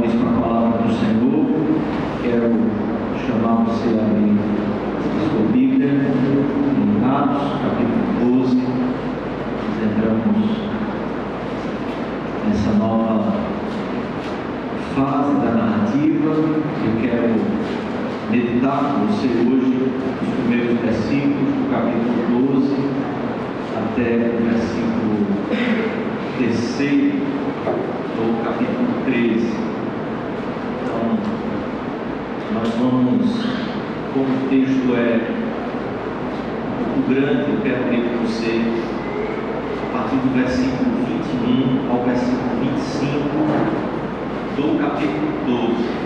vez para a palavra do Senhor. Quero chamar você a abrir a sua Bíblia em Atos, capítulo 12. Nós entramos nessa nova fase da narrativa. Eu quero meditar com você hoje os primeiros versículos do capítulo 12 até o versículo 3 do capítulo 13. Então, nós vamos, como o texto é um pouco grande, eu quero ler com você a partir do versículo 21 ao versículo 25 do capítulo 12.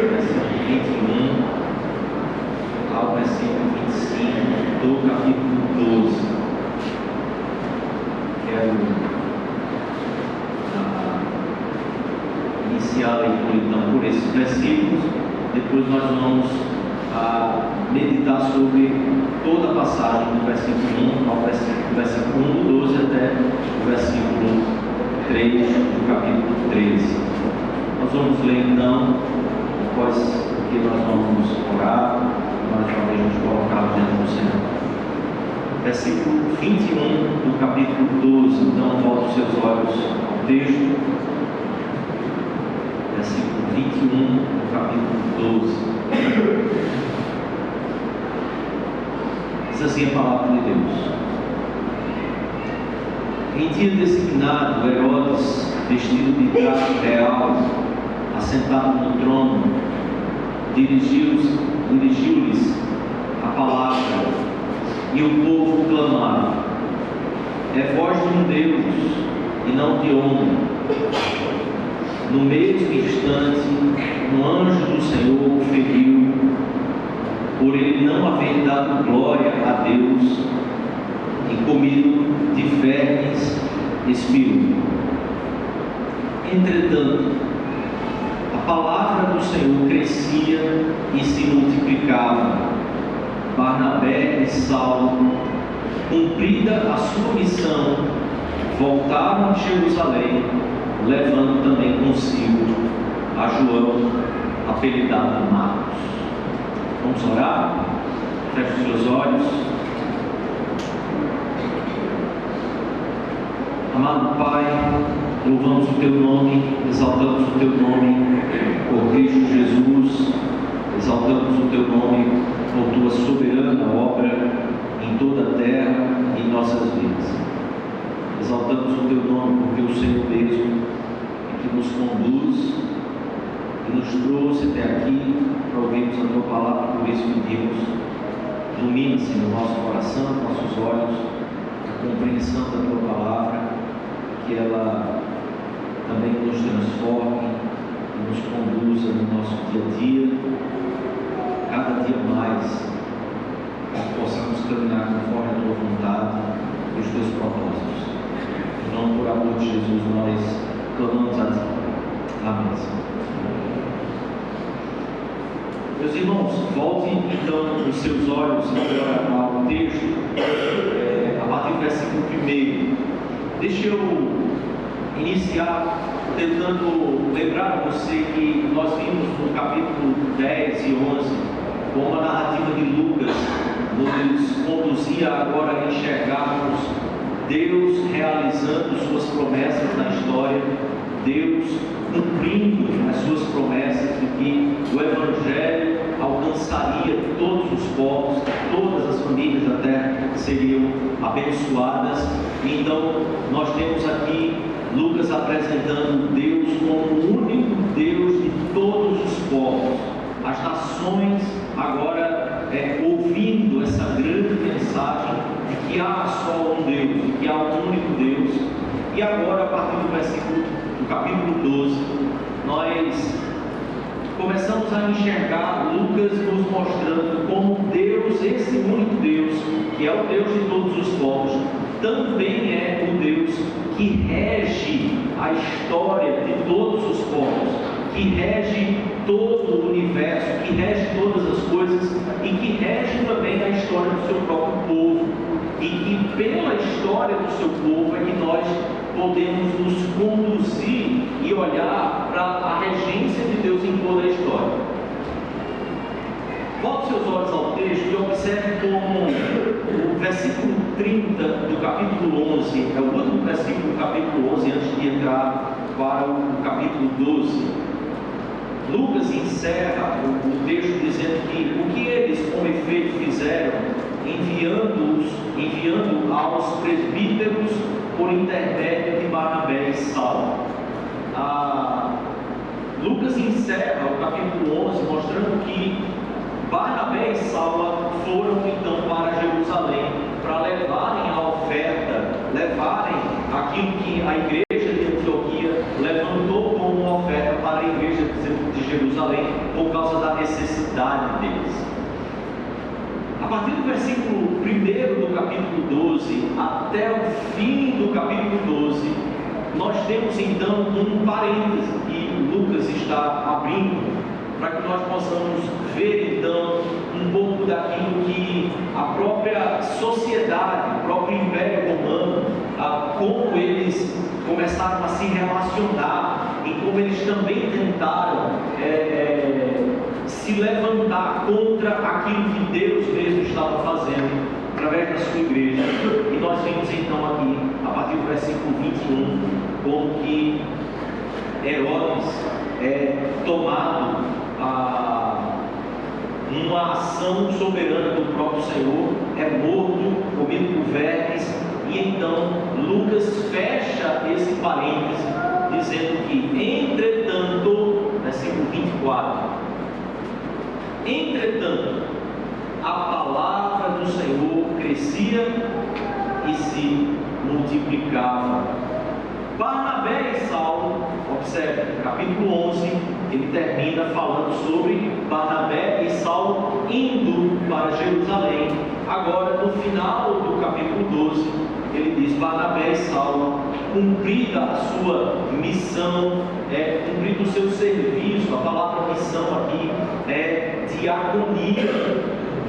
Versículo 21 ao versículo 25 do capítulo 12. Quero iniciar a leitura então por esses versículos. Depois nós vamos meditar sobre toda a passagem do versículo 1 ao versículo 1 do 12 até o versículo 3 do capítulo 13. Nós vamos ler então, após que nós vamos orar, mais uma vez nos colocar diante do Senhor. Versículo 21 do capítulo 12. Então, volte os seus olhos ao texto. Versículo 21 do capítulo 12. Diz assim a palavra de Deus: Em dia designado, Herodes, vestido de traje real, assentado no trono, dirigiu-lhes a palavra, e o povo clamava: É voz de um Deus e não de homem. No mesmo instante, um anjo do Senhor o feriu, por ele não haver dado glória a Deus e comido de vermes expirou. Entretanto, a palavra do Senhor crescia e se multiplicava. Barnabé e Saulo, cumprida a sua missão, voltaram de Jerusalém, levando também consigo a João, apelidado Marcos. Vamos orar? Feche os seus olhos. Amado Pai, louvamos o Teu nome, exaltamos o Teu nome por Cristo Jesus, exaltamos o Teu nome por Tua soberana obra em toda a terra e em nossas vidas. Exaltamos o Teu nome porque o Senhor mesmo é que nos conduz e nos trouxe até aqui para ouvirmos a Tua palavra. Por isso pedimos, ilumina-se no nosso coração, nossos olhos, a compreensão da Tua palavra, que ela também nos transforme e nos conduza no nosso dia a dia, cada dia mais, para que possamos caminhar conforme a Tua vontade e os Teus propósitos. Então, por amor de Jesus, nós clamamos a Ti. Amém. Meus irmãos, voltem então os seus olhos agora ao texto, a partir do versículo 1. Deixa eu iniciar tentando lembrar a você que nós vimos no capítulo 10 e 11, com a narrativa de Lucas, nos conduzia agora a enxergarmos Deus realizando suas promessas na história, Deus cumprindo as suas promessas de que o Evangelho alcançaria todos os povos, todas as famílias da terra seriam abençoadas. Então nós temos aqui Lucas apresentando Deus como o único Deus de todos os povos, as nações agora ouvindo essa grande mensagem de que há só um Deus, de que há um único Deus. E agora, a partir do capítulo 12, nós começamos a enxergar Lucas nos mostrando como Deus, esse único Deus, que é o Deus de todos os povos, também é o Deus que rege a história de todos os povos, que rege todo o universo, que rege todas as coisas e que rege também a história do seu próprio povo. E que pela história do seu povo é que nós podemos nos conduzir olhar para a regência de Deus em toda a história. Volte seus olhos ao texto e observe como o versículo 30 do capítulo 11, é o último versículo do capítulo 11, antes de entrar para o capítulo 12. Lucas encerra o texto dizendo que o que eles, com efeito, fizeram, enviando aos presbíteros por intermédio de Barnabé e Saulo. Lucas encerra o capítulo 11 mostrando que Barnabé e Saulo foram então para Jerusalém para levarem a oferta, levarem aquilo que a igreja de Antioquia levantou como uma oferta para a igreja de Jerusalém por causa da necessidade deles. A partir do versículo 1 do capítulo 12 até o fim do capítulo 12, nós temos então um parêntese que Lucas está abrindo para que nós possamos ver então um pouco daquilo que a própria sociedade, o próprio Império Romano, como eles começaram a se relacionar e como eles também tentaram se levantar contra aquilo que Deus mesmo estava fazendo através da sua igreja. E nós vimos então aqui, a partir do versículo 21, como que Herodes é tomado uma ação soberana do próprio Senhor, é morto, comido por vermes, e então Lucas fecha esse parêntese dizendo que, entretanto, versículo 24, entretanto, a palavra do Senhor crescia e se multiplicava. Barnabé e Saulo, observe, capítulo 11, ele termina falando sobre Barnabé e Saulo indo para Jerusalém. Agora, no final do capítulo 12, ele diz: Barnabé e Saulo, cumprida a sua missão, cumprido o seu serviço. A palavra missão aqui é diaconia,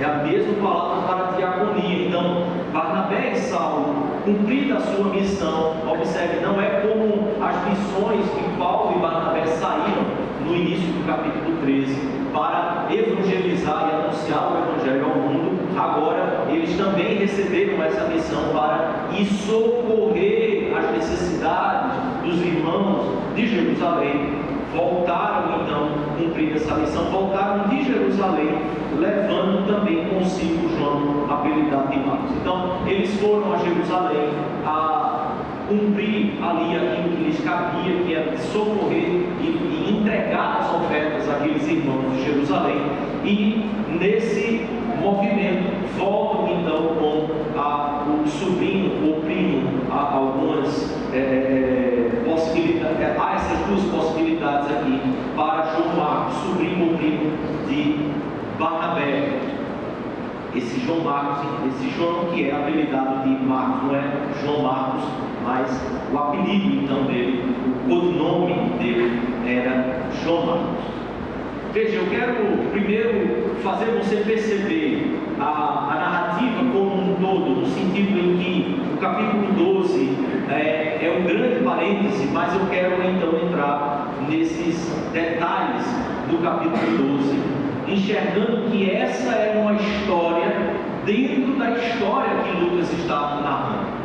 é a mesma palavra para diaconia. Então, Barnabé e Saulo, cumprida a sua missão, observe, não é como as missões que Paulo e Barnabé saíram no início do capítulo 13 para evangelizar e anunciar o evangelho ao mundo. Agora eles também receberam essa missão para ir socorrer as necessidades dos irmãos de Jerusalém. Voltaram então, cumprir essa missão, voltaram de Jerusalém, levando também consigo João, apelidado de Marcos. Então, eles foram a Jerusalém a cumprir ali aquilo que lhes cabia, que era socorrer e entregar as ofertas àqueles irmãos de Jerusalém. E nesse movimento voltam então com o sobrinho ou primo a algumas possibilidades. Há essas duas possibilidades aqui para João Marcos, sobrinho ou primo de Barnabé. Esse João Marcos, esse João que é apelidado de Marcos, não é João Marcos, mas o apelido então dele, o codinome dele era João Marcos. Veja, eu quero primeiro fazer você perceber a narrativa como um todo, no sentido em que o capítulo 12 é um grande parêntese, mas eu quero então entrar nesses detalhes do capítulo 12, enxergando que essa é uma história dentro da história que Lucas está narrando.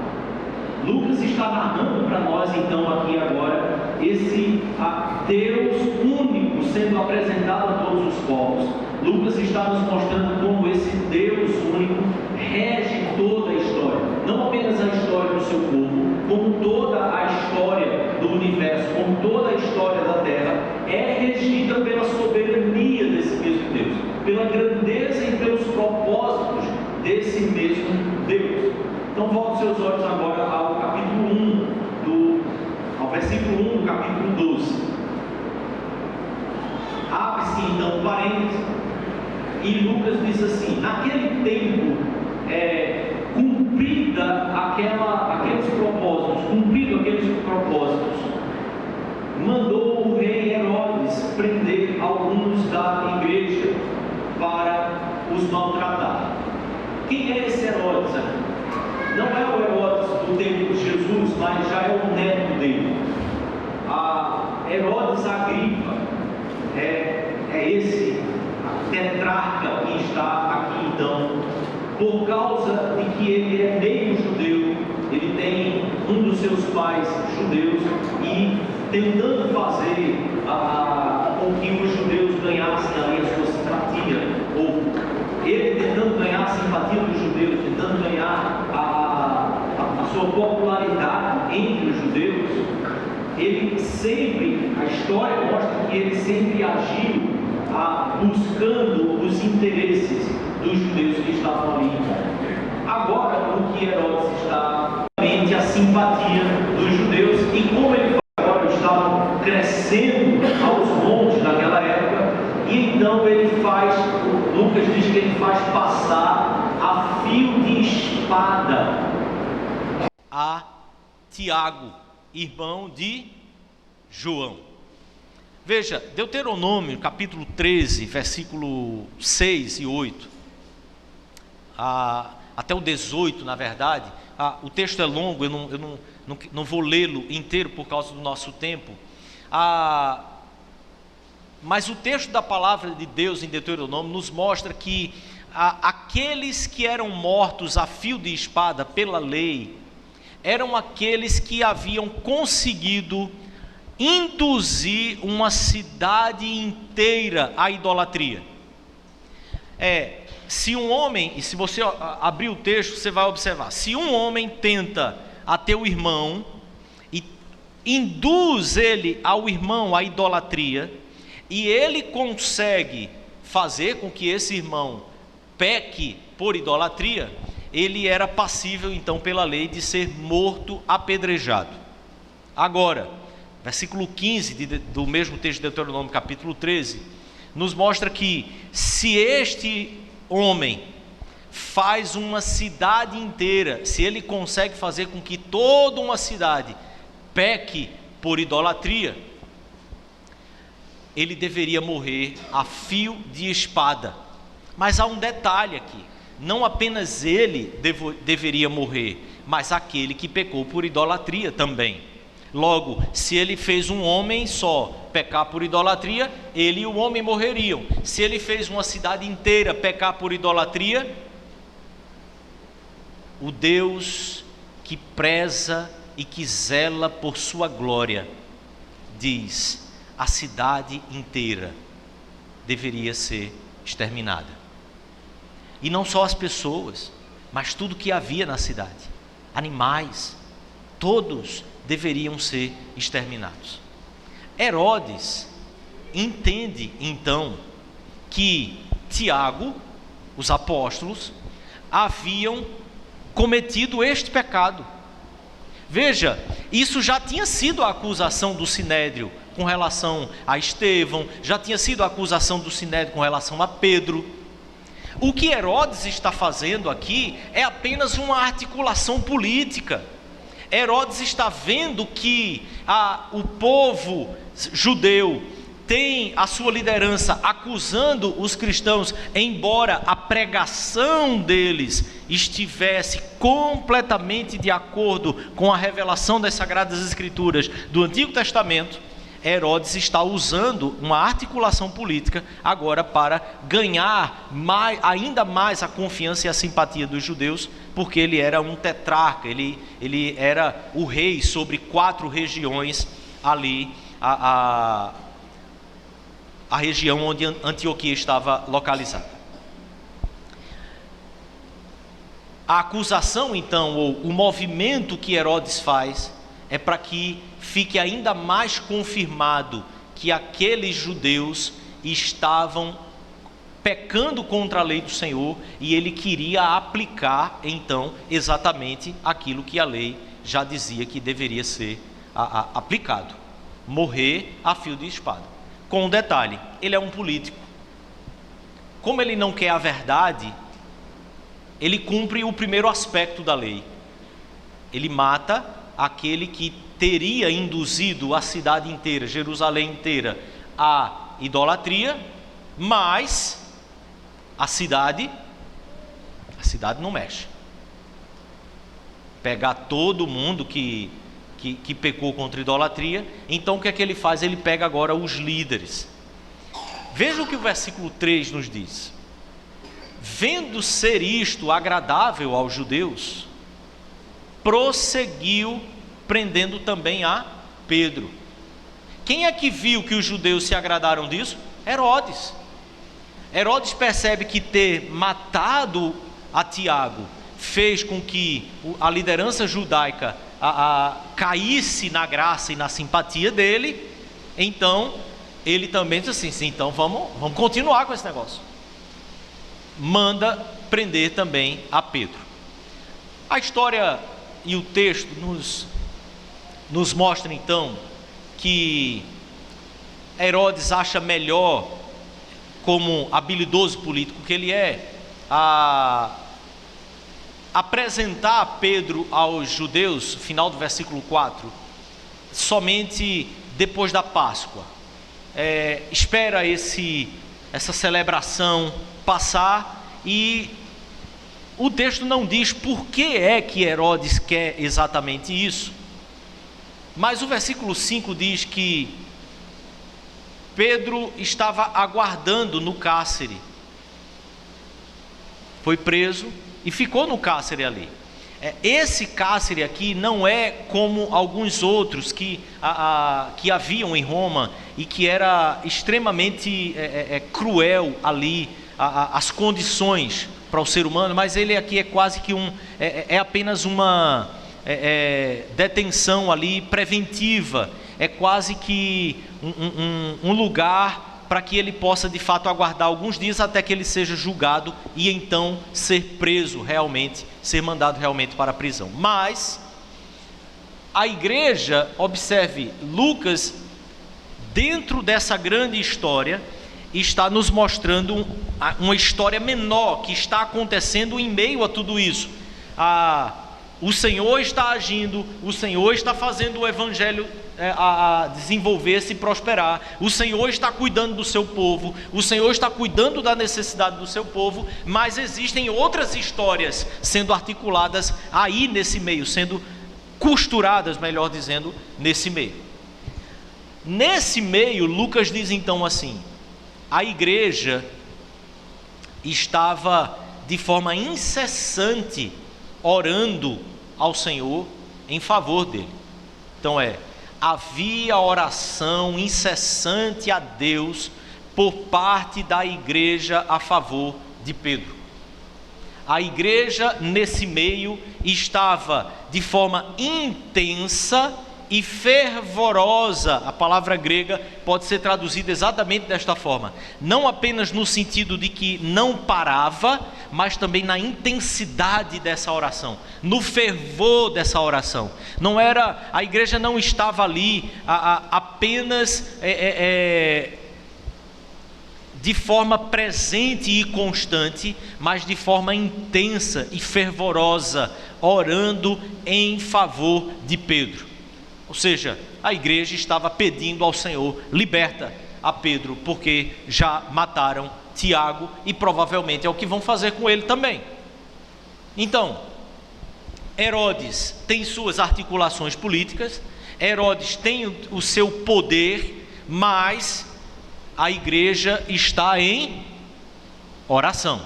Lucas está narrando para nós então aqui agora esse Deus único sendo apresentado a todos os povos. Lucas está nos mostrando como esse Deus único rege toda a história, não apenas a história do seu povo, como toda a história do universo, como toda a história da terra é regida pela soberania desse mesmo Deus, pela grandeza e pelos propósitos desse mesmo Deus. Então volte seus olhos agora ao capítulo 1, ao versículo 1 do capítulo 12. Abre-se então um parênteses e Lucas diz assim: naquele tempo, cumprido aqueles propósitos, mandou o rei Herodes prender alguns da igreja para os maltratar. Quem é esse Herodes aqui? Não é o Herodes do tempo de Jesus, mas já é o neto dele. Herodes Agripa é esse tetrarca que está aqui então, por causa de que ele é meio judeu, ele tem um dos seus pais judeus, e tentando fazer com que os judeus ganhassem ali a sua simpatia, ou ele tentando ganhar a simpatia dos judeus, tentando ganhar a sua popularidade entre os judeus, ele sempre, a história mostra que ele sempre agiu buscando os interesses dos judeus que estavam ali. Agora, o que Herodes está a simpatia dos judeus, e como ele agora estavam crescendo aos montes naquela época, e então ele faz, Lucas diz que ele faz passar a fio de espada a Tiago, irmão de João. Veja, Deuteronômio capítulo 13, versículo 6 e 8, até o 18, na verdade. O texto é longo, eu não vou lê-lo inteiro por causa do nosso tempo. Mas o texto da palavra de Deus em Deuteronômio nos mostra que aqueles que eram mortos a fio de espada pela lei, eram aqueles que haviam conseguido induzir uma cidade inteira à idolatria. Se um homem, e se você abrir o texto, você vai observar, se um homem tenta a teu irmão e induz ele ao irmão à idolatria, e ele consegue fazer com que esse irmão peque por idolatria, ele era passível então pela lei de ser morto apedrejado. Agora, versículo 15 do mesmo texto de Deuteronômio capítulo 13, nos mostra que se este homem faz uma cidade inteira, se ele consegue fazer com que toda uma cidade peque por idolatria, ele deveria morrer a fio de espada. Mas há um detalhe aqui: não apenas ele deveria morrer, mas aquele que pecou por idolatria também. Logo, se ele fez um homem só pecar por idolatria, ele e o homem morreriam. Se ele fez uma cidade inteira pecar por idolatria, o Deus que preza e que zela por sua glória diz: a cidade inteira deveria ser exterminada. E não só as pessoas, mas tudo que havia na cidade, animais, todos deveriam ser exterminados. Herodes entende então que Tiago, os apóstolos, haviam cometido este pecado. Veja, isso já tinha sido a acusação do Sinédrio com relação a Estevão, já tinha sido a acusação do Sinédrio com relação a Pedro. O que Herodes está fazendo aqui é apenas uma articulação política. Herodes está vendo que o povo judeu tem a sua liderança acusando os cristãos, embora a pregação deles estivesse completamente de acordo com a revelação das Sagradas Escrituras do Antigo Testamento. Herodes está usando uma articulação política agora para ganhar ainda mais a confiança e a simpatia dos judeus, porque ele era um tetrarca, ele era o rei sobre 4 regiões ali, a região onde Antioquia estava localizada. A acusação então, ou o movimento que Herodes faz, é para que fique ainda mais confirmado que aqueles judeus estavam pecando contra a lei do Senhor, e ele queria aplicar então exatamente aquilo que a lei já dizia que deveria ser aplicado: morrer a fio de espada. Com um detalhe: ele é um político. Como ele não quer a verdade, ele cumpre o primeiro aspecto da lei. Ele mata aquele que teria induzido a cidade inteira, Jerusalém inteira, à idolatria, mas a cidade não mexe. Pegar todo mundo que que pecou contra idolatria. Então o que é que ele faz? Ele pega agora os líderes. Veja o que o versículo 3 nos diz: vendo ser isto agradável aos judeus, prosseguiu prendendo também a Pedro. Quem é que viu que os judeus se agradaram disso? Herodes. Herodes percebe que ter matado a Tiago fez com que a liderança judaica caísse na graça e na simpatia dele. Então ele também diz assim: sim, então vamos continuar com esse negócio. Manda prender também a Pedro. A história e o texto nos mostra então que Herodes acha melhor, como habilidoso político que ele é, apresentar Pedro aos judeus, final do versículo 4, somente depois da Páscoa. Espera essa celebração passar, e o texto não diz por que é que Herodes quer exatamente isso, mas o versículo 5 diz que Pedro estava aguardando no cárcere, foi preso e ficou no cárcere ali. Esse cárcere aqui não é como alguns outros que haviam em Roma e que era extremamente cruel ali, as condições para o ser humano, mas ele aqui é quase que apenas uma detenção ali preventiva, é quase que um lugar para que ele possa de fato aguardar alguns dias até que ele seja julgado e então ser preso realmente, ser mandado realmente para a prisão. Mas a igreja, observe, Lucas, dentro dessa grande história, está nos mostrando uma história menor que está acontecendo em meio a tudo isso. O Senhor está agindo, o Senhor está fazendo o evangelho a desenvolver-se e prosperar, o Senhor está cuidando do seu povo, o Senhor está cuidando da necessidade do seu povo, mas existem outras histórias sendo articuladas aí nesse meio, sendo costuradas, melhor dizendo, nesse meio. Nesse meio, Lucas diz então assim: a igreja estava de forma incessante orando ao Senhor em favor dele. Então havia oração incessante a Deus por parte da igreja a favor de Pedro. A igreja nesse meio estava de forma intensa e fervorosa. A palavra grega pode ser traduzida exatamente desta forma, não apenas no sentido de que não parava, mas também na intensidade dessa oração, no fervor dessa oração. A igreja não estava ali apenas de forma presente e constante, mas de forma intensa e fervorosa, orando em favor de Pedro. Ou seja, a igreja estava pedindo ao Senhor: liberta a Pedro, porque já mataram Tiago e provavelmente é o que vão fazer com ele também. Então, Herodes tem suas articulações políticas, Herodes tem o seu poder, mas a igreja está em oração.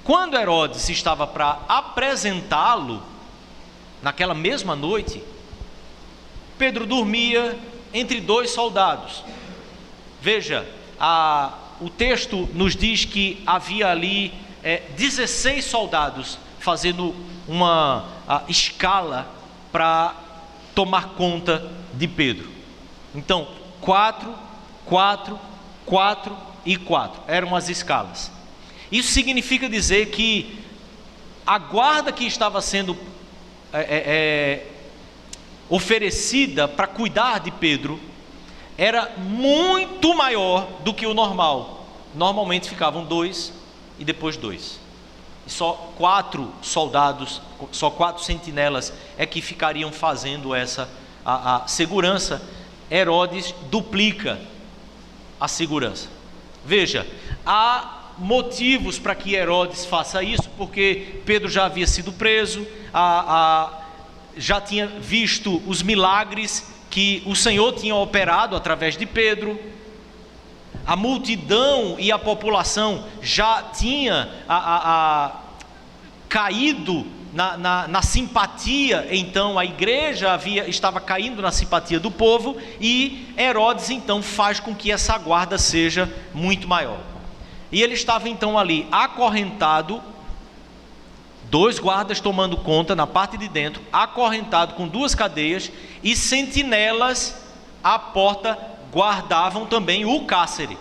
Quando Herodes estava para apresentá-lo, naquela mesma noite, Pedro dormia entre dois soldados. Veja, o texto nos diz que havia ali 16 soldados fazendo uma escala para tomar conta de Pedro. Então, 4, 4, 4 e 4 eram as escalas. Isso significa dizer que a guarda que estava sendo oferecida para cuidar de Pedro era muito maior do que o normal. Normalmente ficavam 2 e depois 2. E só 4 soldados, só 4 sentinelas é que ficariam fazendo essa a segurança. Herodes duplica a segurança. Veja, há motivos para que Herodes faça isso, porque Pedro já havia sido preso, já tinha visto os milagres que o Senhor tinha operado através de Pedro. A multidão e a população já tinha caído na simpatia. Então a igreja estava caindo na simpatia do povo, e Herodes então faz com que essa guarda seja muito maior. E ele estava então ali acorrentado, 2 guardas tomando conta na parte de dentro, acorrentado com 2 cadeias, e sentinelas à porta guardavam também o cárcere.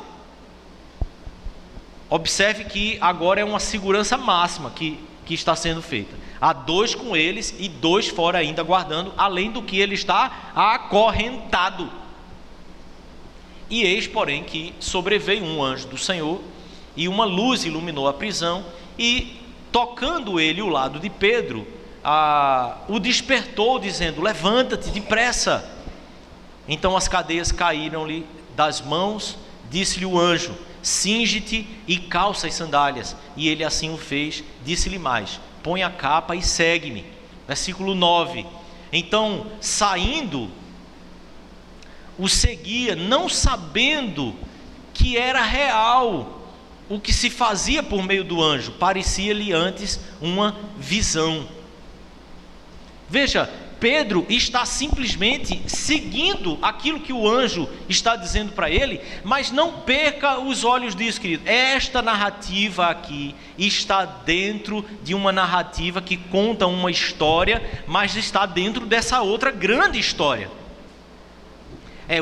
Observe que agora é uma segurança máxima que está sendo feita. Há 2 com eles e 2 fora ainda guardando, além do que ele está acorrentado. E eis, porém, que sobreveio um anjo do Senhor, e uma luz iluminou a prisão, e tocando ele o lado de Pedro, o despertou, dizendo: levanta-te depressa. Então as cadeias caíram-lhe das mãos. Disse-lhe o anjo: cinge-te e calça as sandálias. E ele assim o fez. Disse-lhe mais: põe a capa e segue-me. Versículo 9. Então, saindo, o seguia, não sabendo que era real o que se fazia por meio do anjo. Parecia-lhe antes uma visão. Veja, Pedro está simplesmente seguindo aquilo que o anjo está dizendo para ele, mas não perca os olhos disso, querido. Esta narrativa aqui está dentro de uma narrativa que conta uma história, mas está dentro dessa outra grande história.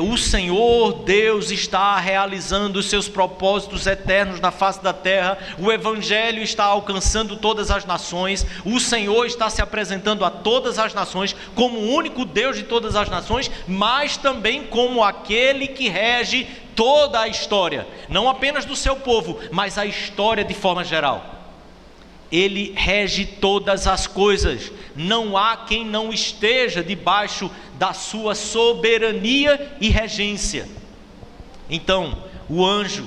O Senhor Deus está realizando os seus propósitos eternos na face da terra. O Evangelho está alcançando todas as nações. O Senhor está se apresentando a todas as nações como o único Deus de todas as nações, mas também como aquele que rege toda a história, não apenas do seu povo, mas a história de forma geral. Ele rege todas as coisas. Não há quem não esteja debaixo da sua soberania e regência. Então, o anjo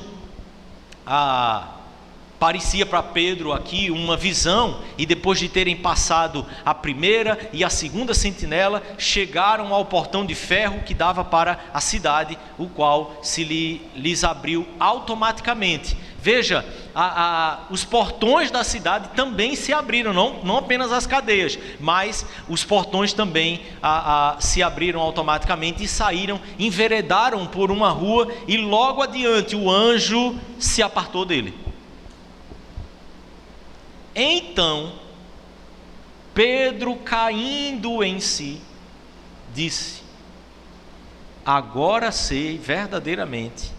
parecia para Pedro aqui uma visão, e depois de terem passado a primeira e a segunda sentinela, chegaram ao portão de ferro que dava para a cidade, o qual lhes abriu automaticamente. Veja, os portões da cidade também se abriram, não apenas as cadeias, mas os portões também se abriram automaticamente e saíram, enveredaram por uma rua, e logo adiante o anjo se apartou dele. Então, Pedro, caindo em si, disse: agora sei verdadeiramente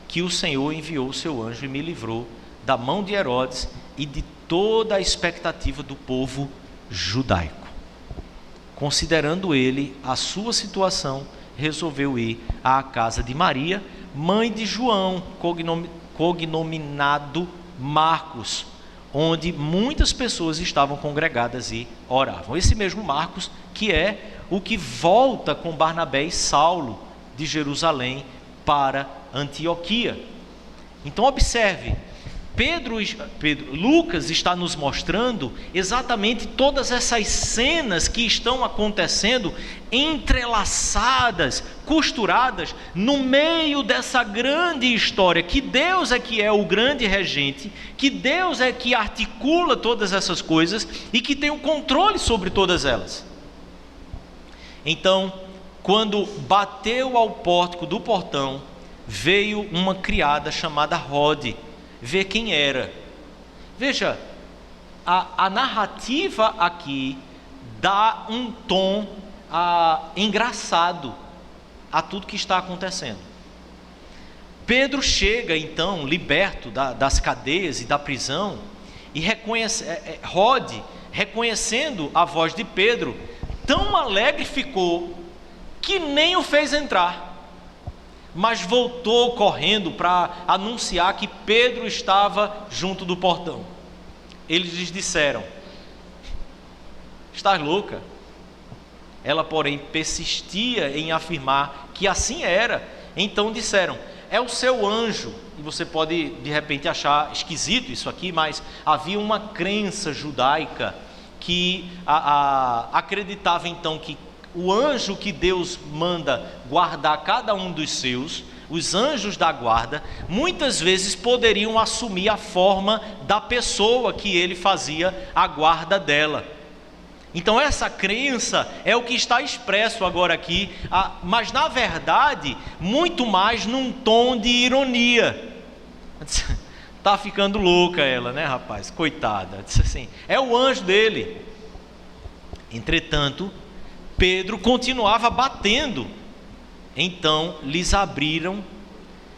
que o Senhor enviou o seu anjo e me livrou da mão de Herodes e de toda a expectativa do povo judaico. Considerando ele a sua situação, resolveu ir à casa de Maria, mãe de João, cognominado Marcos, onde muitas pessoas estavam congregadas e oravam. Esse mesmo Marcos, que é o que volta com Barnabé e Saulo de Jerusalém para Antioquia. Então observe, Lucas está nos mostrando exatamente todas essas cenas que estão acontecendo, entrelaçadas, costuradas no meio dessa grande história, que Deus é que é o grande regente, que Deus é que articula todas essas coisas e que tem o controle sobre todas elas. Então, quando bateu ao pórtico do portão, veio uma criada chamada Rode ver quem era. Veja, a narrativa aqui dá um tom engraçado a tudo que está acontecendo. Pedro chega então, liberto das cadeias e da prisão, e Rode, reconhecendo a voz de Pedro, tão alegre ficou que nem o fez entrar, mas voltou correndo para anunciar que Pedro estava junto do portão. Eles lhes disseram: estás louca? Ela, porém, persistia em afirmar que assim era. Então disseram: é o seu anjo. E você pode de repente achar esquisito isso aqui, mas havia uma crença judaica que acreditava então que o anjo que Deus manda guardar cada um dos seus, os anjos da guarda, muitas vezes poderiam assumir a forma da pessoa que ele fazia a guarda dela. Então essa crença é o que está expresso agora aqui, mas na verdade, muito mais num tom de ironia. Tá ficando louca ela, né, rapaz? Coitada. Disse assim, é o anjo dele. Entretanto, Pedro continuava batendo. Então lhes abriram,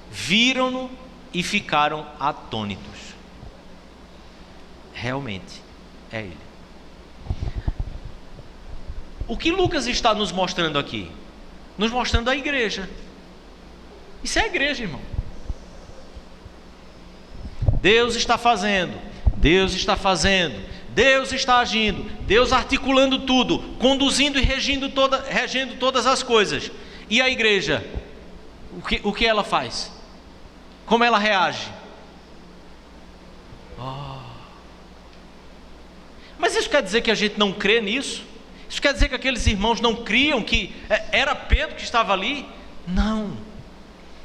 viram-no e ficaram atônitos. Realmente é ele. O que Lucas está nos mostrando aqui? Nos mostrando a igreja. Isso é a igreja, irmão. Deus está fazendo, Deus está fazendo, Deus está agindo, Deus articulando tudo, conduzindo e regendo todas as coisas. E a igreja, o que ela faz? Como ela reage? Mas isso quer dizer que a gente não crê nisso? Isso quer dizer que aqueles irmãos não criam que era Pedro que estava ali? Não,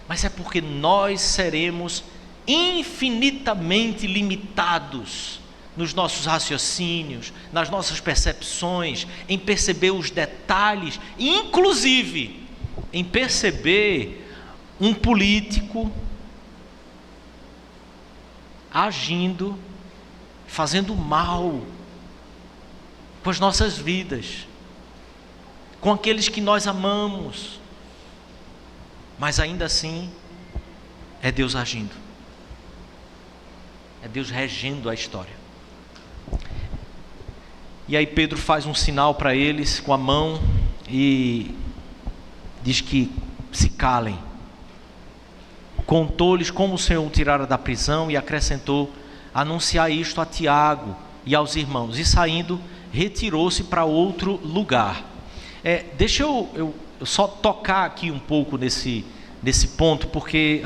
mas é porque nós seremos infinitamente limitados nos nossos raciocínios, nas nossas percepções, em perceber os detalhes, inclusive em perceber um político agindo, fazendo mal com as nossas vidas, com aqueles que nós amamos, mas ainda assim é Deus agindo. É Deus regendo a história. E aí Pedro faz um sinal para eles com a mão e diz que se calem. Contou-lhes como o Senhor o tirara da prisão e acrescentou: anunciar isto a Tiago e aos irmãos. E saindo, retirou-se para outro lugar. Deixa eu só tocar aqui um pouco nesse ponto, porque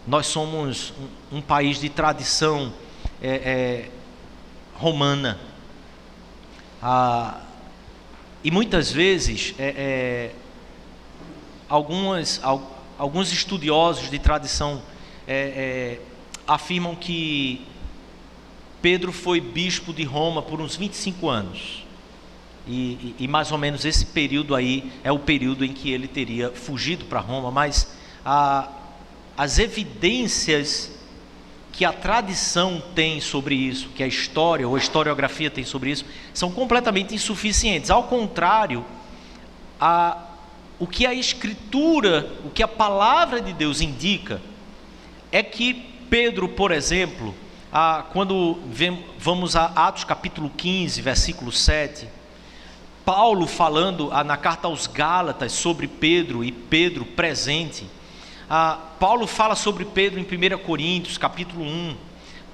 nós somos um país de tradição romana, e muitas vezes alguns estudiosos de tradição afirmam que Pedro foi bispo de Roma por uns 25 anos, e mais ou menos esse período aí é o período em que ele teria fugido para Roma, mas as evidências que a tradição tem sobre isso, que a história ou a historiografia tem sobre isso, são completamente insuficientes. Ao contrário, o que a Escritura, o que a palavra de Deus indica, é que Pedro, por exemplo, quando vamos a Atos capítulo 15, versículo 7, Paulo falando na carta aos Gálatas sobre Pedro e Pedro presente, Paulo fala sobre Pedro em 1 Coríntios capítulo 1,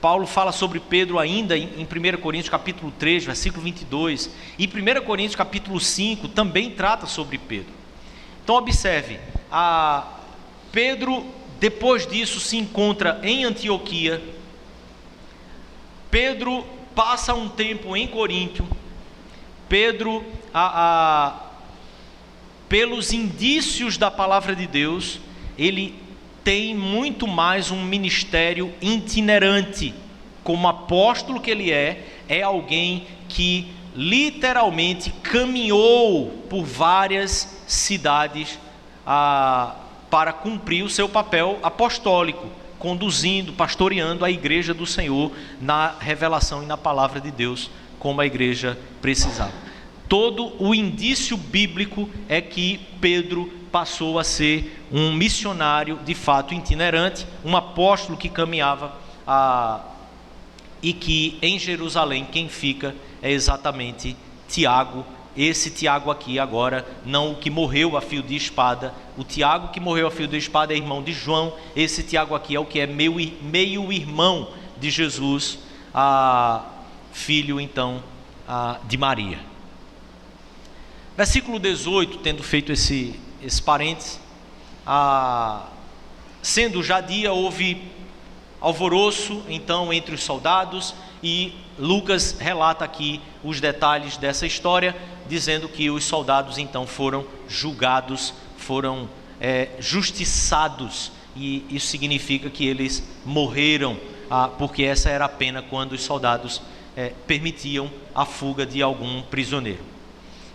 Paulo fala sobre Pedro ainda em 1 Coríntios capítulo 3, versículo 22, e 1 Coríntios capítulo 5 também trata sobre Pedro. Então observe, Pedro depois disso se encontra em Antioquia, Pedro passa um tempo em Coríntio, Pedro, pelos indícios da palavra de Deus, ele tem muito mais um ministério itinerante. Como apóstolo que ele é alguém que literalmente caminhou por várias cidades para cumprir o seu papel apostólico, conduzindo, pastoreando a igreja do Senhor na revelação e na palavra de Deus, como a igreja precisava. Todo o indício bíblico é que Pedro passou a ser um missionário de fato itinerante, um apóstolo que caminhava e que em Jerusalém quem fica é exatamente Tiago. Esse Tiago aqui agora, não o que morreu a fio de espada. O Tiago que morreu a fio de espada é irmão de João. Esse Tiago aqui é o que é meio irmão de Jesus, filho então de Maria. Versículo 18, tendo feito esse parênteses, sendo já dia, houve alvoroço então entre os soldados, e Lucas relata aqui os detalhes dessa história, dizendo que os soldados então foram julgados, foram justiçados, e isso significa que eles morreram, porque essa era a pena quando os soldados permitiam a fuga de algum prisioneiro.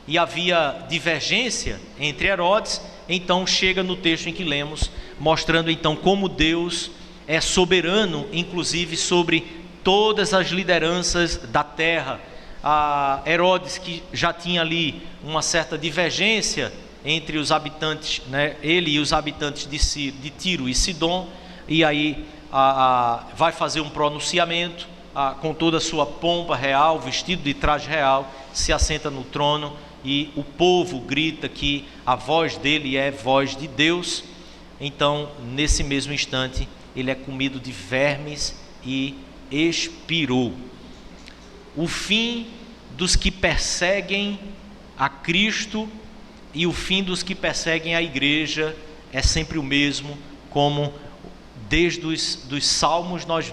E havia divergência entre Herodes, então chega no texto em que lemos, mostrando então como Deus é soberano, inclusive sobre todas as lideranças da terra. Herodes, que já tinha ali uma certa divergência entre os habitantes, ele e os habitantes de Tiro e Sidom, e aí vai fazer um pronunciamento com toda a sua pompa real, vestido de traje real, se assenta no trono, e o povo grita que a voz dele é voz de Deus. Então, nesse mesmo instante, ele é comido de vermes e expirou. O fim dos que perseguem a Cristo e o fim dos que perseguem a igreja é sempre o mesmo, como desde os Salmos nós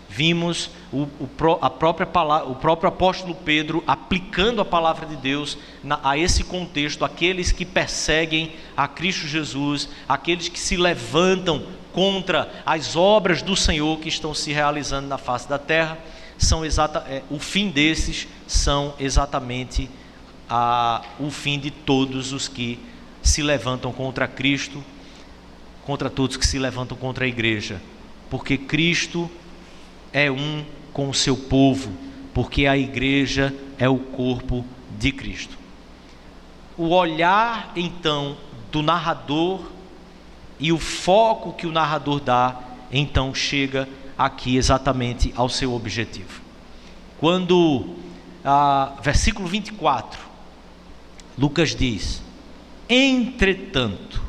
vimos o próprio apóstolo Pedro aplicando a palavra de Deus a esse contexto: aqueles que perseguem a Cristo Jesus, aqueles que se levantam contra as obras do Senhor que estão se realizando na face da terra, o fim desses são exatamente o fim de todos os que se levantam contra Cristo, contra todos que se levantam contra a igreja, porque Cristo é um com o seu povo, porque a igreja é o corpo de Cristo. O olhar então do narrador e o foco que o narrador dá, então chega aqui exatamente ao seu objetivo. Quando, versículo 24, Lucas diz: entretanto,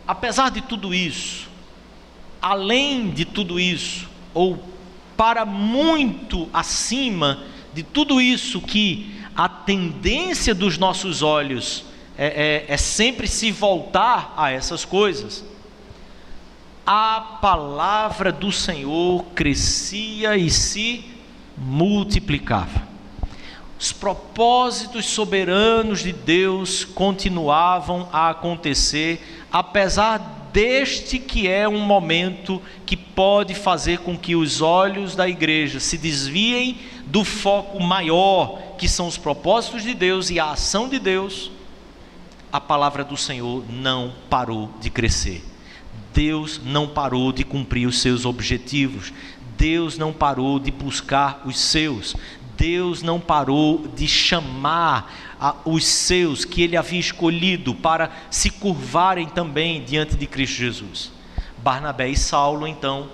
apesar de tudo isso, além de tudo isso, ou para muito acima de tudo isso, que a tendência dos nossos olhos é sempre se voltar a essas coisas, a palavra do Senhor crescia e se multiplicava. Os propósitos soberanos de Deus continuavam a acontecer, apesar deste que é um momento que pode fazer com que os olhos da igreja se desviem do foco maior, que são os propósitos de Deus e a ação de Deus. A palavra do Senhor não parou de crescer. Deus não parou de cumprir os seus objetivos. Deus não parou de buscar os seus. Deus não parou de chamar os seus que ele havia escolhido para se curvarem também diante de Cristo Jesus. Barnabé e Saulo, então,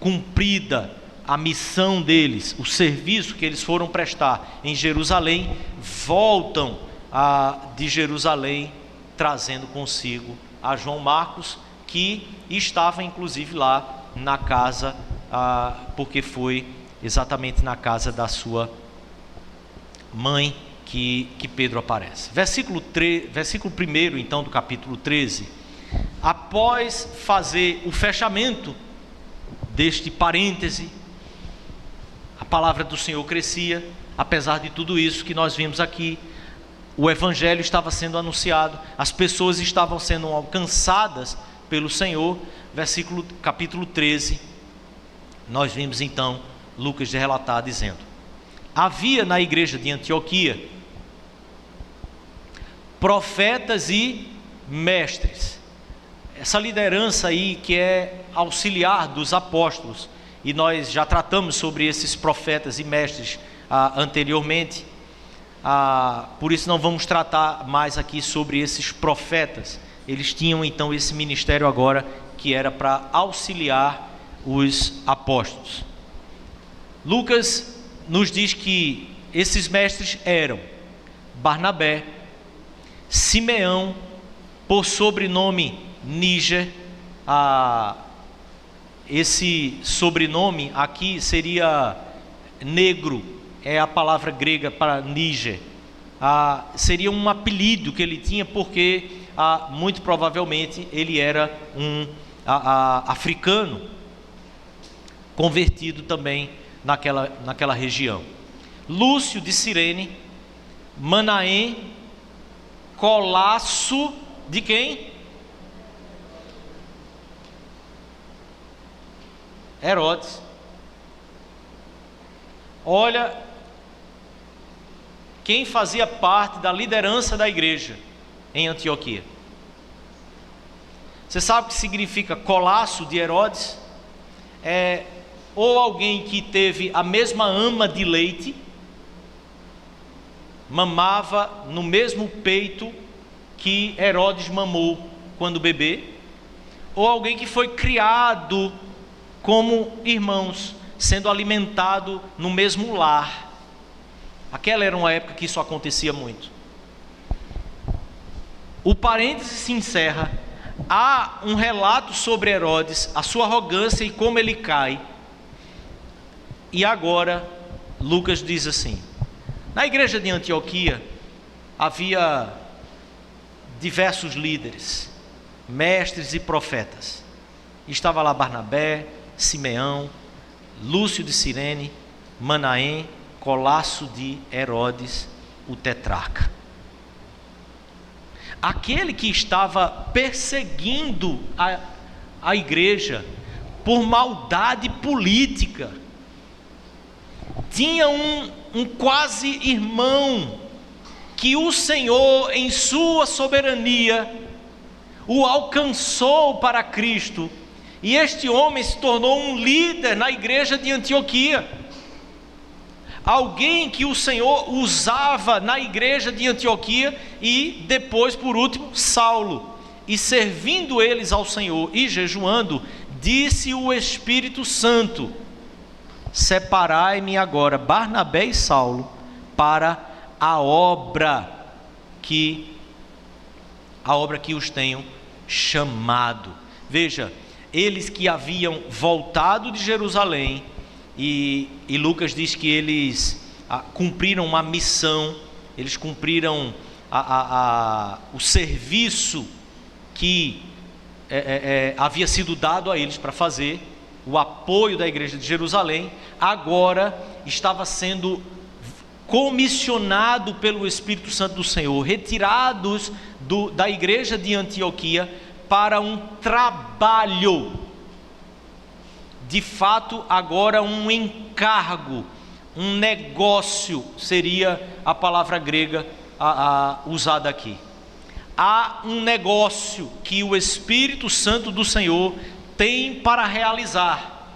cumprida a missão deles, o serviço que eles foram prestar em Jerusalém, voltam de Jerusalém trazendo consigo a João Marcos, que estava inclusive lá na casa, porque foi exatamente na casa da sua mãe que Pedro aparece. Versículo 1 então do capítulo 13, após fazer o fechamento deste parêntese, a palavra do Senhor crescia, apesar de tudo isso que nós vimos aqui, o evangelho estava sendo anunciado, as pessoas estavam sendo alcançadas pelo Senhor. Capítulo 13, nós vimos então Lucas de relatar dizendo: havia na igreja de Antioquia profetas e mestres. Essa liderança aí que é auxiliar dos apóstolos, e nós já tratamos sobre esses profetas e mestres anteriormente, por isso não vamos tratar mais aqui sobre esses profetas. Eles tinham então esse ministério agora que era para auxiliar os apóstolos. Lucas nos diz que esses mestres eram Barnabé, Simeão, por sobrenome Níger. Esse sobrenome aqui seria negro, é a palavra grega para Níger. Seria um apelido que ele tinha, porque muito provavelmente ele era um africano. convertido também naquela região. Lúcio de Cirene, Manaém, Colasso de quem? Herodes. Olha quem fazia parte da liderança da igreja em Antioquia. Você sabe o que significa Colasso de Herodes? É ou alguém que teve a mesma ama de leite, mamava no mesmo peito que Herodes mamou quando bebê, ou alguém que foi criado como irmãos, sendo alimentado no mesmo lar. Aquela era uma época que isso acontecia muito. O parêntese se encerra. Há um relato sobre Herodes, a sua arrogância e como ele cai. E agora Lucas diz assim: na igreja de Antioquia havia diversos líderes, mestres e profetas. Estava lá Barnabé, Simeão, Lúcio de Cirene, Manaém, Colasso de Herodes, o tetrarca. Aquele que estava perseguindo a igreja por maldade política, tinha um quase irmão que o Senhor, em sua soberania, o alcançou para Cristo, e este homem se tornou um líder na igreja de Antioquia. Alguém que o Senhor usava na igreja de Antioquia, e depois, por último, Saulo. E servindo eles ao Senhor e jejuando, disse o Espírito Santo: separai-me agora Barnabé e Saulo para a obra que os tenham chamado. Veja, eles que haviam voltado de Jerusalém, e Lucas diz que eles cumpriram uma missão, eles cumpriram o serviço que havia sido dado a eles para fazer, o apoio da igreja de Jerusalém. Agora estava sendo comissionado pelo Espírito Santo do Senhor, retirados da igreja de Antioquia para um trabalho, de fato agora um encargo, um negócio, seria a palavra grega usada aqui. Há um negócio que o Espírito Santo do Senhor tem para realizar.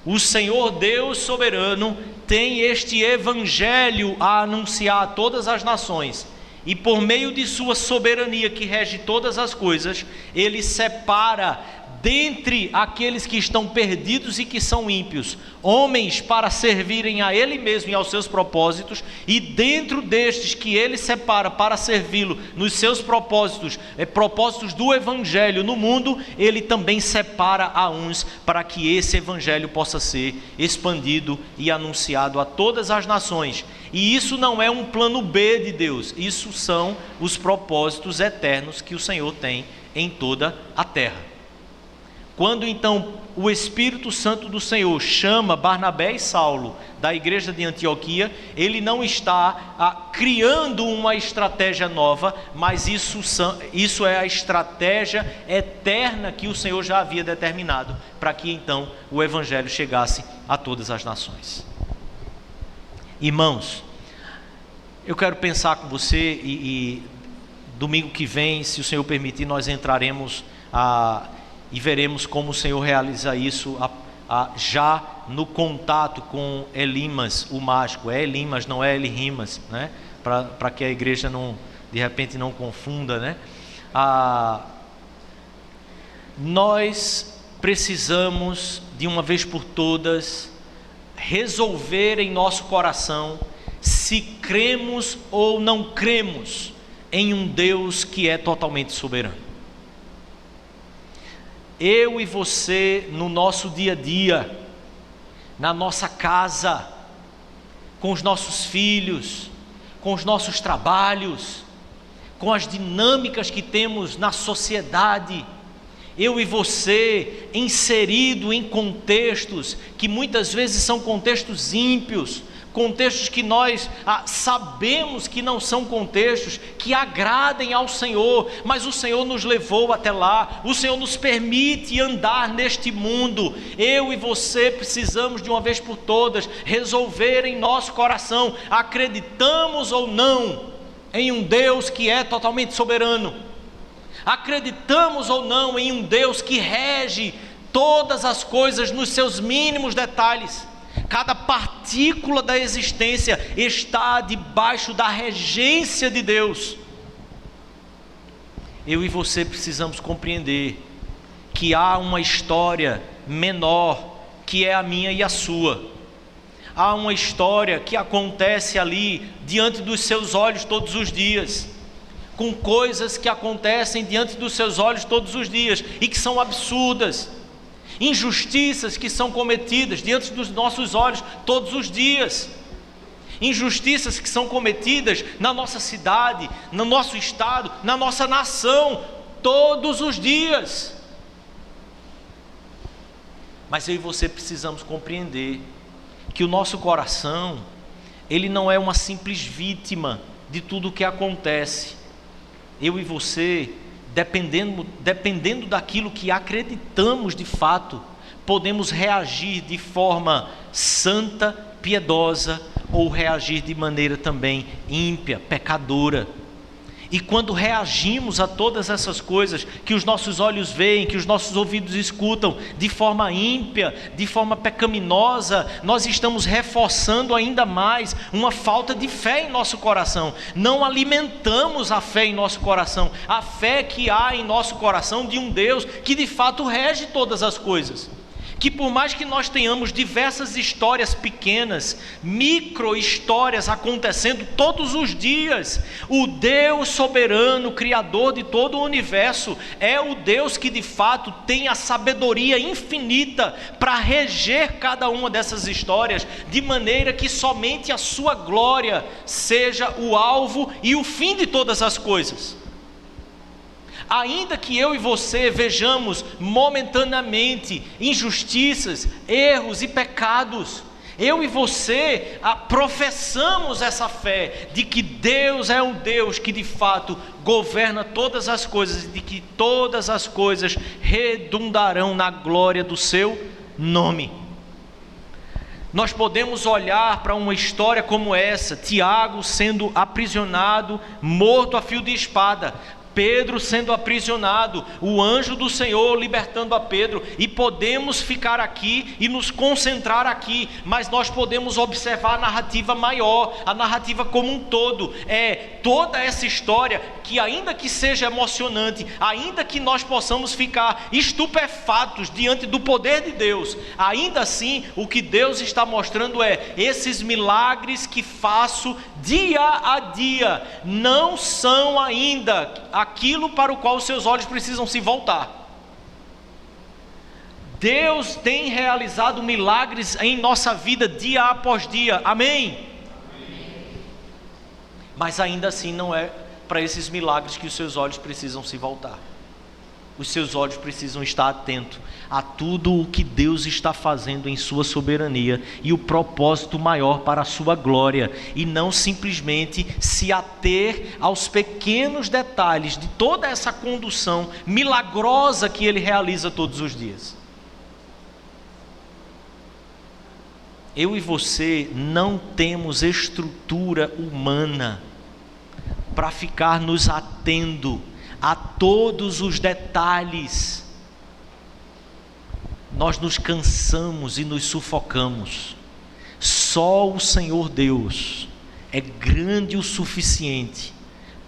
O Senhor Deus soberano tem este evangelho a anunciar a todas as nações, e por meio de sua soberania que rege todas as coisas, ele separa dentre aqueles que estão perdidos e que são ímpios, homens para servirem a ele mesmo e aos seus propósitos, e dentro destes que ele separa para servi-lo nos seus propósitos, propósitos do evangelho no mundo, ele também separa a uns para que esse evangelho possa ser expandido e anunciado a todas as nações. E isso não é um plano B de Deus, isso são os propósitos eternos que o Senhor tem em toda a terra. Quando então o Espírito Santo do Senhor chama Barnabé e Saulo da igreja de Antioquia, ele não está criando uma estratégia nova, mas isso é a estratégia eterna que o Senhor já havia determinado, para que então o evangelho chegasse a todas as nações. Irmãos, eu quero pensar com você, e domingo que vem, se o Senhor permitir, nós entraremos e veremos como o Senhor realiza isso já no contato com Elimas, o mágico. É Elimas, não é Elimas, né? Para que a igreja de repente não confunda, né? Nós precisamos de uma vez por todas resolver em nosso coração se cremos ou não cremos em um Deus que é totalmente soberano. Eu e você, no nosso dia a dia, na nossa casa, com os nossos filhos, com os nossos trabalhos, com as dinâmicas que temos na sociedade, Eu e você, inserido em contextos que muitas vezes são contextos ímpios, contextos que nós sabemos que não são contextos que agradem ao Senhor, mas o Senhor nos levou até lá, o Senhor nos permite andar neste mundo. Eu e você precisamos de uma vez por todas resolver em nosso coração: acreditamos ou não em um Deus que é totalmente soberano? Acreditamos ou não em um Deus que rege todas as coisas nos seus mínimos detalhes? Cada partícula da existência está debaixo da regência de Deus. Eu e você precisamos compreender que há uma história menor, que é a minha e a sua. Há uma história que acontece ali diante dos seus olhos todos os dias, com coisas que acontecem diante dos seus olhos todos os dias e que são absurdas. Injustiças que são cometidas diante dos nossos olhos todos os dias, injustiças que são cometidas na nossa cidade, no nosso estado, na nossa nação, todos os dias. Mas eu e você precisamos compreender que o nosso coração, ele não é uma simples vítima de tudo o que acontece. Eu e você, dependendo daquilo que acreditamos de fato, podemos reagir de forma santa, piedosa, ou reagir de maneira também ímpia, pecadora. E quando reagimos a todas essas coisas que os nossos olhos veem, que os nossos ouvidos escutam, de forma ímpia, de forma pecaminosa, nós estamos reforçando ainda mais uma falta de fé em nosso coração. Não alimentamos a fé em nosso coração, a fé que há em nosso coração de um Deus que de fato rege todas as coisas. Que por mais que nós tenhamos diversas histórias pequenas, micro histórias acontecendo todos os dias, o Deus soberano, criador de todo o universo, é o Deus que de fato tem a sabedoria infinita para reger cada uma dessas histórias, de maneira que somente a sua glória seja o alvo e o fim de todas as coisas. Ainda que eu e você vejamos momentaneamente injustiças, erros e pecados, eu e você professamos essa fé de que Deus é um Deus que de fato governa todas as coisas e de que todas as coisas redundarão na glória do seu nome. Nós podemos olhar para uma história como essa: Tiago sendo aprisionado, morto a fio de espada, Pedro sendo aprisionado, o anjo do Senhor libertando a Pedro, e podemos ficar aqui e nos concentrar aqui, mas nós podemos observar a narrativa maior, a narrativa como um todo. É toda essa história que, ainda que seja emocionante, ainda que nós possamos ficar estupefatos diante do poder de Deus, ainda assim o que Deus está mostrando é: esses milagres que faço dia a dia não são ainda aquilo para o qual os seus olhos precisam se voltar. Deus tem realizado milagres em nossa vida dia após dia, amém? Mas ainda assim não é para esses milagres que os seus olhos precisam se voltar. Os seus olhos precisam estar atentos a tudo o que Deus está fazendo em sua soberania e o propósito maior para a sua glória, e não simplesmente se ater aos pequenos detalhes de toda essa condução milagrosa que Ele realiza todos os dias. Eu e você não temos estrutura humana para ficar nos atendo a todos os detalhes. Nós nos cansamos e nos sufocamos. Só o Senhor Deus é grande o suficiente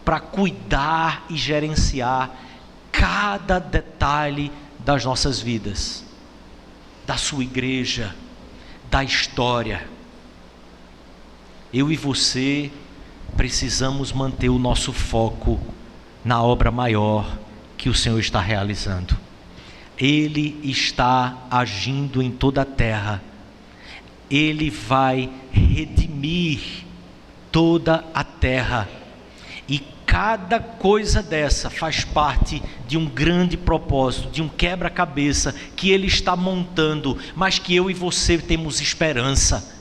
para cuidar e gerenciar cada detalhe das nossas vidas, da sua igreja, da história. Eu e você precisamos manter o nosso foco na obra maior que o Senhor está realizando. Ele está agindo em toda a terra. Ele vai redimir toda a terra. E Cada coisa dessa faz parte de um grande propósito, de um quebra-cabeça que Ele está montando, mas que eu e você temos esperança.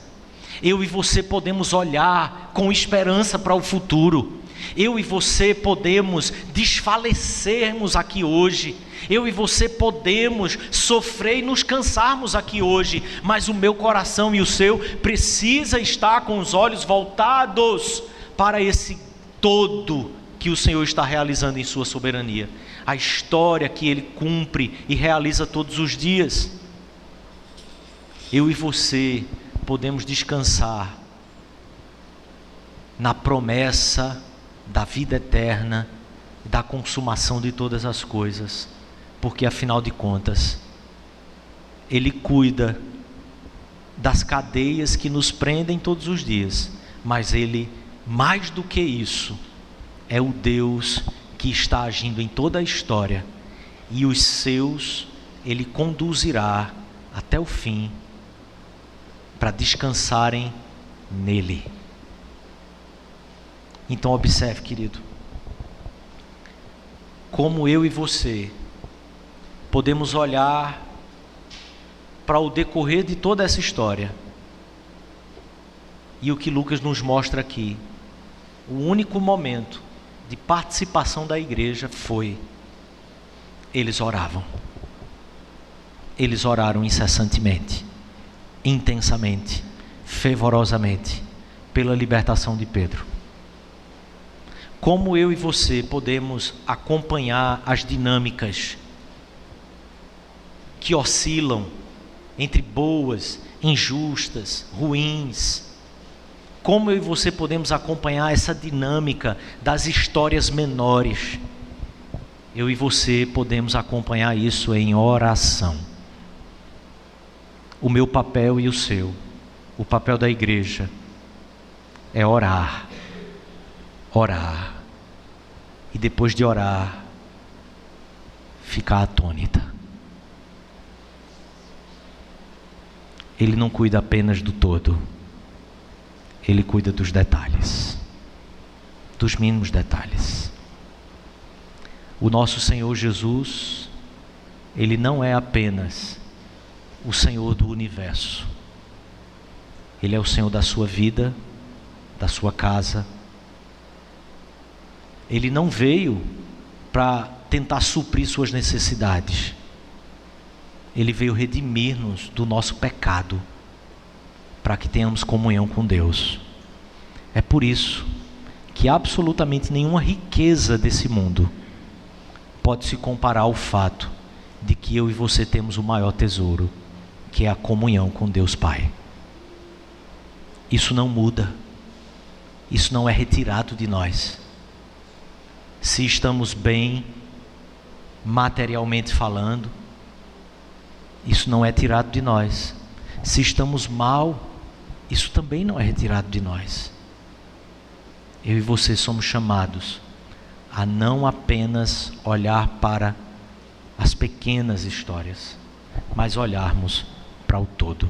Eu e você podemos olhar com esperança para o futuro. Eu e você podemos desfalecermos aqui hoje. Eu e você podemos sofrer e nos cansarmos aqui hoje, mas o meu coração e o seu precisa estar com os olhos voltados para esse todo que o Senhor está realizando em sua soberania, a história que Ele cumpre e realiza todos os dias. Eu e você podemos descansar na promessa da vida eterna, da consumação de todas as coisas, porque afinal de contas, Ele cuida das cadeias que nos prendem todos os dias, mas Ele, mais do que isso, é o Deus que está agindo em toda a história, e os seus Ele conduzirá até o fim, para descansarem nele. Então observe, querido, como eu e você podemos olhar para o decorrer de toda essa história, e o que Lucas nos mostra aqui, o único momento de participação da igreja foi: eles oravam. Eles oraram incessantemente, intensamente, fervorosamente, pela libertação de Pedro. Como eu e você podemos acompanhar as dinâmicas que oscilam entre boas, injustas, ruins? Como eu e você podemos acompanhar essa dinâmica das histórias menores? Eu e você podemos acompanhar isso em oração. O meu papel e o seu, o papel da igreja, é orar, orar, e depois de orar, ficar atônita. Ele não cuida apenas do todo, Ele cuida dos detalhes, dos mínimos detalhes. O nosso Senhor Jesus, Ele não é apenas o Senhor do universo. Ele é o Senhor da sua vida, da sua casa. Ele não veio para tentar suprir suas necessidades. Ele veio redimir-nos do nosso pecado, para que tenhamos comunhão com Deus. É por isso que absolutamente nenhuma riqueza desse mundo pode se comparar ao fato de que eu e você temos o maior tesouro, que é a comunhão com Deus Pai. Isso não muda, isso não é retirado de nós. Se estamos bem, materialmente falando, isso não é tirado de nós. Se estamos mal, isso também não é retirado de nós. Eu e você somos chamados a não apenas olhar para as pequenas histórias, mas olharmos para o todo.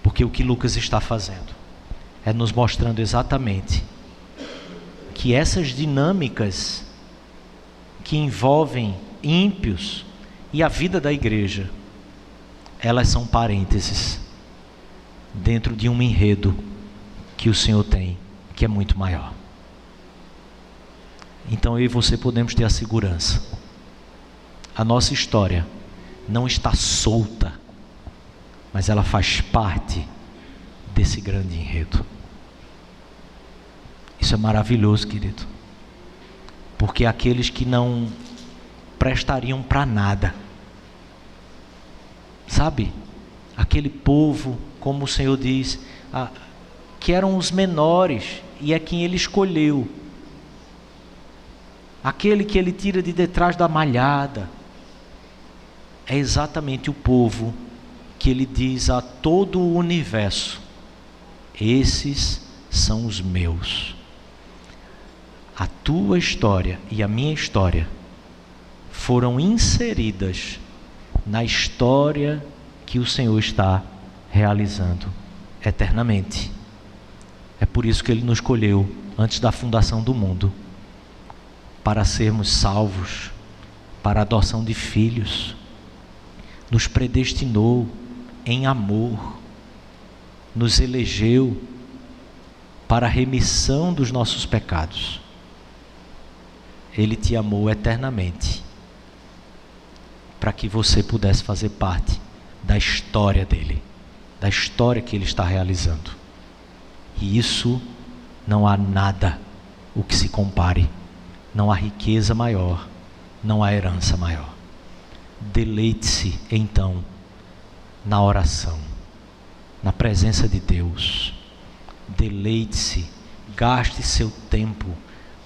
Porque o que Lucas está fazendo é nos mostrando exatamente que essas dinâmicas que envolvem ímpios e a vida da igreja, elas são parênteses dentro de um enredo que o Senhor tem, que é muito maior. Então eu e você podemos ter a segurança. A nossa história não está solta, mas ela faz parte desse grande enredo. Isso é maravilhoso, querido, porque aqueles que não prestariam para nada, sabe, aquele povo, como o Senhor diz, que eram os menores, e é quem Ele escolheu, aquele que Ele tira de detrás da malhada, é exatamente o povo que Ele diz a todo o universo: esses são os meus. A tua história e a minha história foram inseridas na história que o Senhor está realizando eternamente. É por isso que Ele nos escolheu antes da fundação do mundo, para sermos salvos, para a adoção de filhos. Nos predestinou em amor, nos elegeu para a remissão dos nossos pecados. Ele te amou eternamente, para que você pudesse fazer parte da história dele, da história que ele está realizando. E isso não há nada o que se compare, não há riqueza maior, não há herança maior. Deleite-se então na oração, na presença de Deus. Deleite-se, gaste seu tempo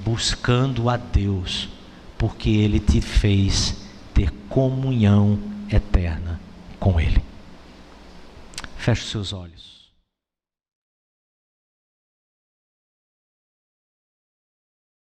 buscando a Deus, porque Ele te fez ter comunhão eterna com Ele. Feche seus olhos.